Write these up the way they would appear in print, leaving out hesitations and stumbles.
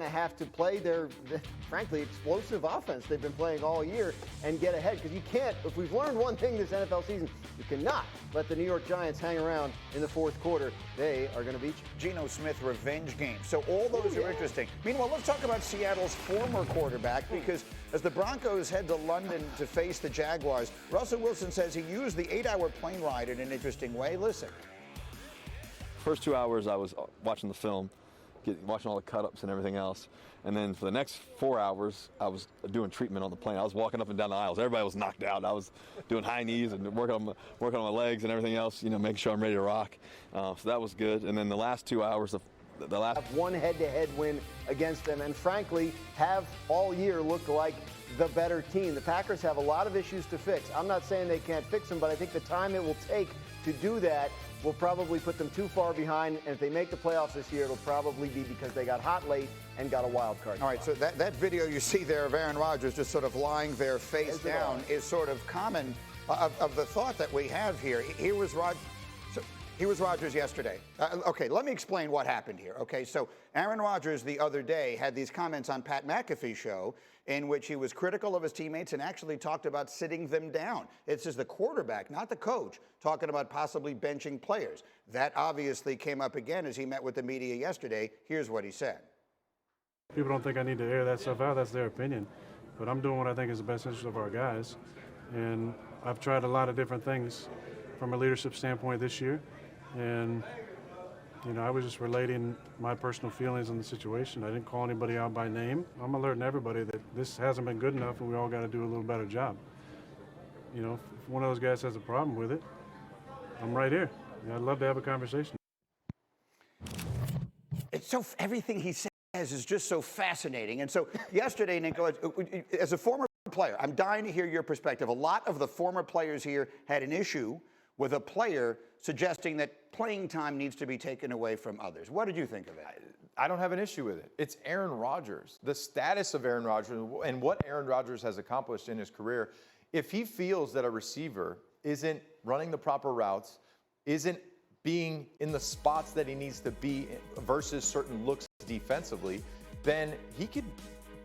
to have to play their, frankly, explosive offense they've been playing all year and get ahead. Because you can't, if we've learned one thing this NFL season, you cannot let the New York Giants hang around in the fourth quarter. They are going to beat you. Geno Smith revenge game. So all those are interesting. Meanwhile, let's talk about Seattle's former quarterback, because as the Broncos head to London to face the Jaguars, Russell Wilson says he used the 8-hour plane ride in an interesting way. Listen. First 2 hours I was watching the film, watching all the cut-ups and everything else. And then for the next 4 hours, I was doing treatment on the plane. I was walking up and down the aisles. Everybody was knocked out. I was doing high knees and working on my legs and everything else, making sure I'm ready to rock. So that was good. And then the last 2 hours, the last one head-to-head win against them, and frankly, have all year looked like the better team. The Packers have a lot of issues to fix. I'm not saying they can't fix them, but I think the time it will take to do that will probably put them too far behind, and if they make the playoffs this year, it'll probably be because they got hot late and got a wild card. All right, so that video you see there of Aaron Rodgers just sort of lying there face down is sort of common of the thought that we have here. Here was Rodgers yesterday. Okay, let me explain what happened here. Okay, so Aaron Rodgers the other day had these comments on Pat McAfee's show in which he was critical of his teammates and actually talked about sitting them down. It's just the quarterback, not the coach, talking about possibly benching players. That obviously came up again as he met with the media yesterday. Here's what he said. People don't think I need to air that stuff out. That's their opinion. But I'm doing what I think is the best interest of our guys. And I've tried a lot of different things from a leadership standpoint this year. And I was just relating my personal feelings on the situation. I didn't call anybody out by name. I'm alerting everybody that this hasn't been good enough and we all got to do a little better job. If one of those guys has a problem with it, I'm right here. I'd love to have a conversation. It's so, everything he says is just so fascinating. And so yesterday, Nico, as a former player, I'm dying to hear your perspective. A lot of the former players here had an issue with a player suggesting that playing time needs to be taken away from others. What did you think of that? I don't have an issue with it. It's Aaron Rodgers. The status of Aaron Rodgers and what Aaron Rodgers has accomplished in his career, if he feels that a receiver isn't running the proper routes, isn't being in the spots that he needs to be versus certain looks defensively, then he could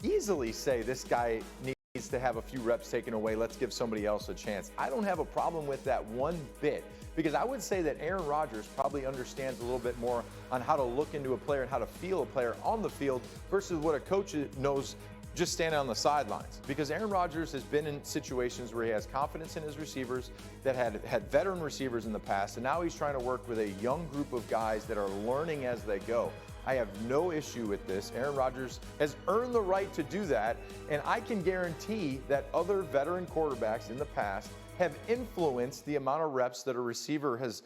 easily say this guy needs to have a few reps taken away. Let's give somebody else a chance. I don't have a problem with that one bit, because I would say that Aaron Rodgers probably understands a little bit more on how to look into a player and how to feel a player on the field versus what a coach knows just standing on the sidelines. Because Aaron Rodgers has been in situations where he has confidence in his receivers that had veteran receivers in the past, and now he's trying to work with a young group of guys that are learning as they go. I have no issue with this. Aaron Rodgers has earned the right to do that, and I can guarantee that other veteran quarterbacks in the past have influenced the amount of reps that a receiver has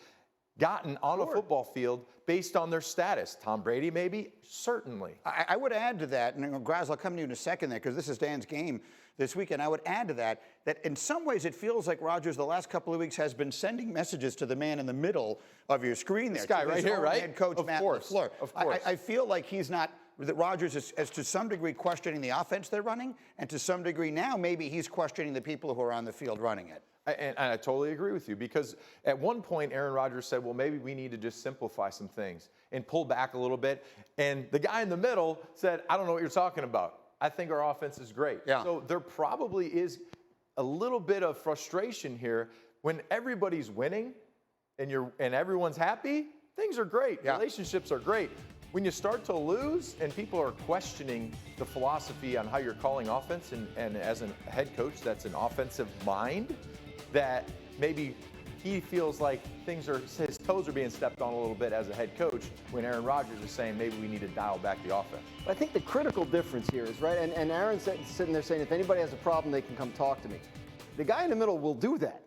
gotten on a football field based on their status. Tom Brady, maybe? Certainly. I would add to that, and Graz, I'll come to you in a second there, because this is Dan's game this weekend. I would add to that in some ways it feels like Rodgers the last couple of weeks has been sending messages to the man in the middle of your screen there. This guy right here, right? Head coach Matt LaFleur. Of course. I feel like that Rodgers is to some degree questioning the offense they're running, and to some degree now maybe he's questioning the people who are on the field running it. And I totally agree with you, because at one point Aaron Rodgers said, well, maybe we need to just simplify some things and pull back a little bit. And the guy in the middle said, I don't know what you're talking about. I think our offense is great. Yeah. So there probably is a little bit of frustration here. When everybody's winning and everyone's happy, things are great. Yeah. Relationships are great. When you start to lose and people are questioning the philosophy on how you're calling offense, and as a head coach that's an offensive mind, that maybe he feels like his toes are being stepped on a little bit as a head coach, when Aaron Rodgers is saying maybe we need to dial back the offense. I think the critical difference here is, right, and Aaron's sitting there saying if anybody has a problem, they can come talk to me. The guy in the middle will do that.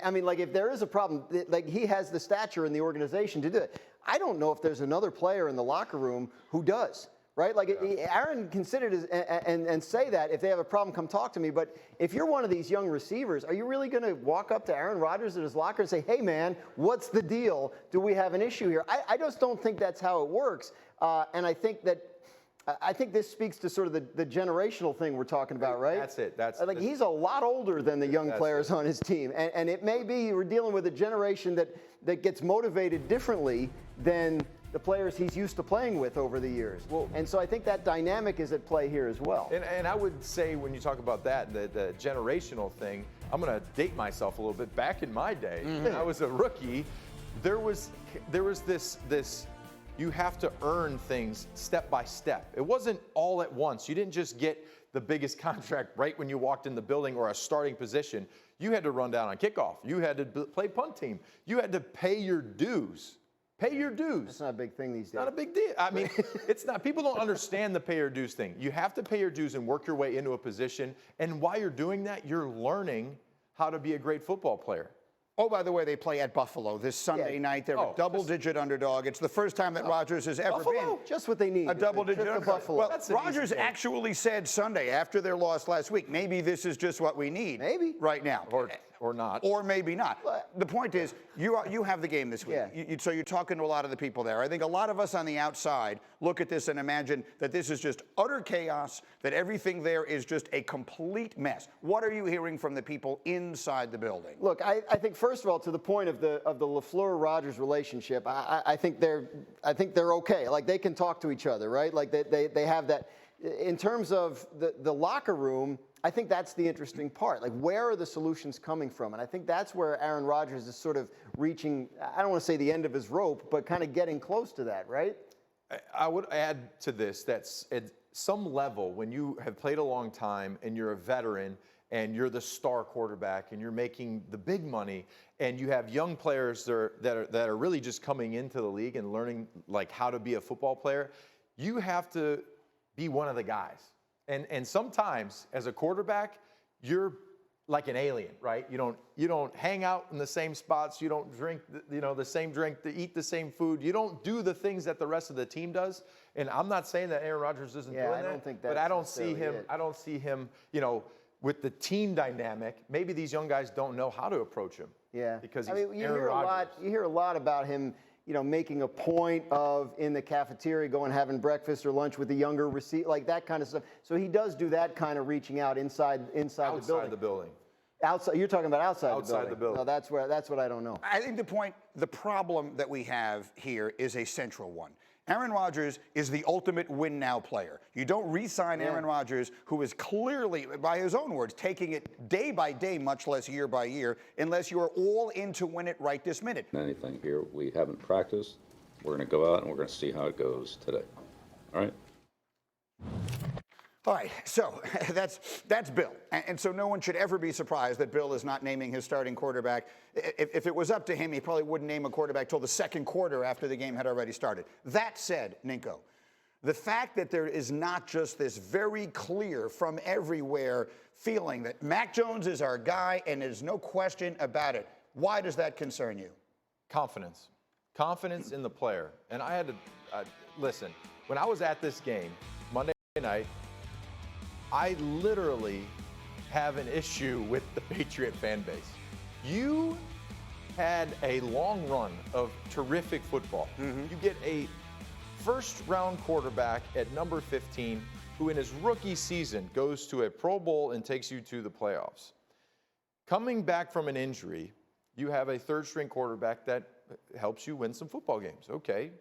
I mean, like, if there is a problem, like, he has the stature in the organization to do it. I don't know if there's another player in the locker room who does. Right? Like, Aaron can sit and say that if they have a problem, come talk to me. But if you're one of these young receivers, are you really going to walk up to Aaron Rodgers in his locker and say, hey, man, what's the deal? Do we have an issue here? I just don't think that's how it works. And I think this speaks to sort of the generational thing we're talking about, right? That's it. He's a lot older than the young players on his team. And it may be we're dealing with a generation that gets motivated differently than the players he's used to playing with over the years. And so I think that dynamic is at play here as well. And I would say when you talk about that, the generational thing, I'm going to date myself a little bit. Back in my day, when I was a rookie, there was this you have to earn things step by step. It wasn't all at once. You didn't just get the biggest contract right when you walked in the building or a starting position. You had to run down on kickoff. You had to play punt team. You had to pay your dues. Pay your dues. It's not a big thing these days. Not a big deal. I mean, it's not. People don't understand the pay your dues thing. You have to pay your dues and work your way into a position. And while you're doing that, you're learning how to be a great football player. Oh, by the way, they play at Buffalo this Sunday night. They're a double-digit underdog. It's the first time that Rodgers has ever been. Just what they need. A double-digit underdog. Buffalo. Well, Rodgers actually said Sunday, after their loss last week, maybe this is just what we need. Maybe. Right now. Or not. Or maybe not. The point is, you have the game this week. Yeah. So you're talking to a lot of the people there. I think a lot of us on the outside look at this and imagine that this is just utter chaos, that everything there is just a complete mess. What are you hearing from the people inside the building? Look, I think first of all, to the point of the LaFleur-Rodgers relationship, I think they're okay. Like they can talk to each other, right? Like they have that. In terms of the locker room, I think that's the interesting part. Like, where are the solutions coming from? And I think that's where Aaron Rodgers is sort of reaching, I don't want to say the end of his rope, but kind of getting close to that, right? I would add to this that at some level, when you have played a long time and you're a veteran and you're the star quarterback and you're making the big money and you have young players that are really just coming into the league and learning like how to be a football player, you have to be one of the guys. And sometimes as a quarterback, you're like an alien, right? You don't hang out in the same spots. You don't drink, the same drink, eat the same food. You don't do the things that the rest of the team does. And I'm not saying that Aaron Rodgers isn't doing that. I don't think that's but I don't see him. it. I don't see him. With the team dynamic, maybe these young guys don't know how to approach him. Yeah, Because he's you Aaron hear Rodgers. You hear a lot about him, making a point of in the cafeteria going having breakfast or lunch with the younger receiver, like that kind of stuff. So he does do that kind of reaching out inside the building. Outside the building. Outside, you're talking about outside the building. No, that's what I don't know. I think the problem that we have here is a central one. Aaron Rodgers is the ultimate win-now player. You don't re-sign Aaron Rodgers, who is clearly, by his own words, taking it day by day, much less year by year, unless you are all in to win it right this minute. Anything here, we haven't practiced. We're going to go out and we're going to see how it goes today. All right? All right, so that's Bill. And so no one should ever be surprised that Bill is not naming his starting quarterback. If it was up to him, he probably wouldn't name a quarterback till the second quarter after the game had already started. That said, Ninko, the fact that there is not just this very clear from everywhere feeling that Mac Jones is our guy and there's no question about it, why does that concern you? Confidence. Confidence in the player. And I had to, listen, when I was at this game, Monday night, I literally have an issue with the Patriot fan base. You had a long run of terrific football. You get a first-round quarterback at number 15 who in his rookie season goes to a Pro Bowl and takes you to the playoffs. Coming back from an injury, you have a third-string quarterback that helps you win some football games. Okay.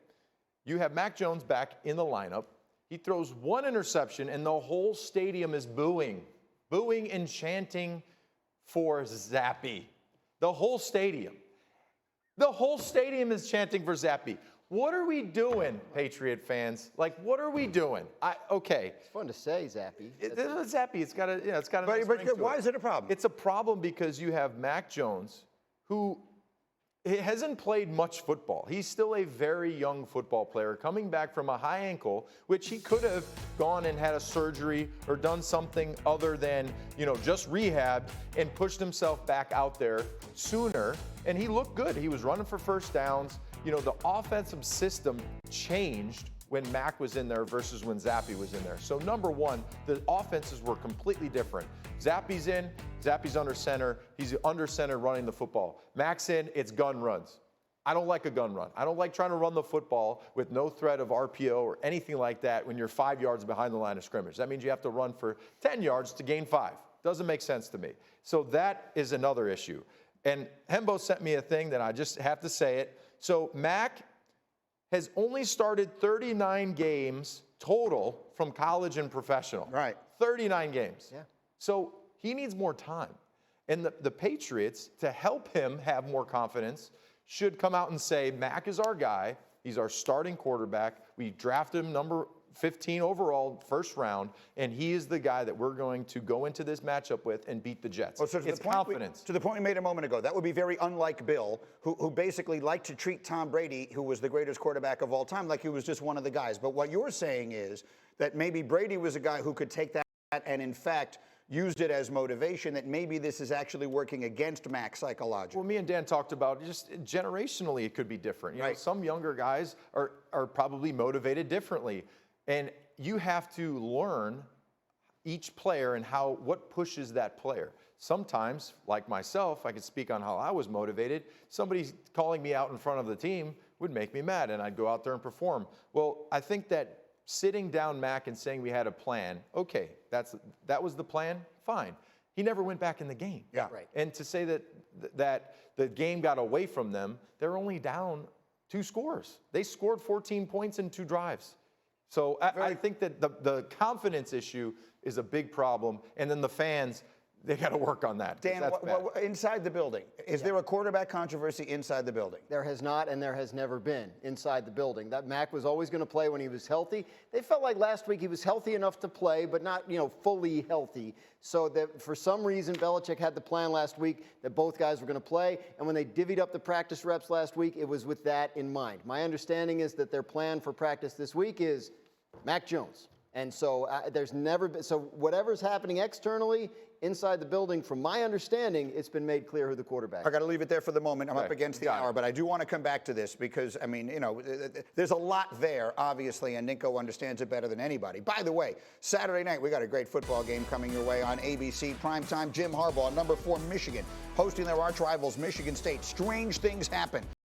You have Mac Jones back in the lineup. He throws one interception, and the whole stadium is booing and chanting for Zappy. The whole stadium. The whole stadium is chanting for Zappy. What are we doing, Patriot fans? Like, what are we doing? Okay. It's fun to say, Zappy. Zappy. It's got a. But why is it a problem? It's a problem because you have Mac Jones, who hasn't played much football. He's still a very young football player coming back from a high ankle, which he could have gone and had a surgery or done something other than, just rehab and pushed himself back out there sooner. And he looked good. He was running for first downs. The offensive system changed when Mac was in there versus when Zappy was in there. So number one, the offenses were completely different. Zappy's in, Zappy's under center. He's under center running the football. Mac's in, it's gun runs. I don't like a gun run. I don't like trying to run the football with no threat of RPO or anything like that when you're 5 yards behind the line of scrimmage. That means you have to run for 10 yards to gain 5. Doesn't make sense to me. So that is another issue. And Hembo sent me a thing that I just have to say it. So Mac has only started 39 games total from college and professional. Right. 39 games. Yeah. So he needs more time. And the Patriots, to help him have more confidence, should come out and say, Mac is our guy. He's our starting quarterback. We drafted him number 15 overall, first round, and he is the guy that we're going to go into this matchup with and beat the Jets. Well, so to it's the point confidence. to the point we made a moment ago, that would be very unlike Bill, who basically liked to treat Tom Brady, who was the greatest quarterback of all time, like he was just one of the guys. But what you're saying is that maybe Brady was a guy who could take that and, in fact, used it as motivation, that maybe this is actually working against Mac psychologically. Well, me and Dan talked about just generationally it could be different. You know, some younger guys are probably motivated differently. And you have to learn each player and what pushes that player. Sometimes, like myself, I could speak on how I was motivated. Somebody calling me out in front of the team would make me mad, and I'd go out there and perform. Well, I think that sitting down Mac and saying we had a plan, okay, that was the plan, fine. He never went back in the game. Yeah. Right. And to say that the game got away from them, they're only down 2 scores. They scored 14 points in 2 drives. So I think that the confidence issue is a big problem, and then the fans, they got to work on that. Dan, inside the building, is there a quarterback controversy inside the building? There has not, and there has never been inside the building. That Mac was always going to play when he was healthy. They felt like last week he was healthy enough to play, but not, fully healthy. So that for some reason, Belichick had the plan last week that both guys were going to play, and when they divvied up the practice reps last week, it was with that in mind. My understanding is that their plan for practice this week is Mac Jones. And so there's never been, so whatever's happening externally, inside the building, from my understanding, it's been made clear who the quarterback is. I got to leave it there for the moment. I'm up against the hour, but I do want to come back to this because, I mean, there's a lot there, obviously, and Ninko understands it better than anybody. By the way, Saturday night, we got a great football game coming your way on ABC Primetime. Jim Harbaugh, number 4 Michigan, hosting their arch rivals, Michigan State. Strange things happen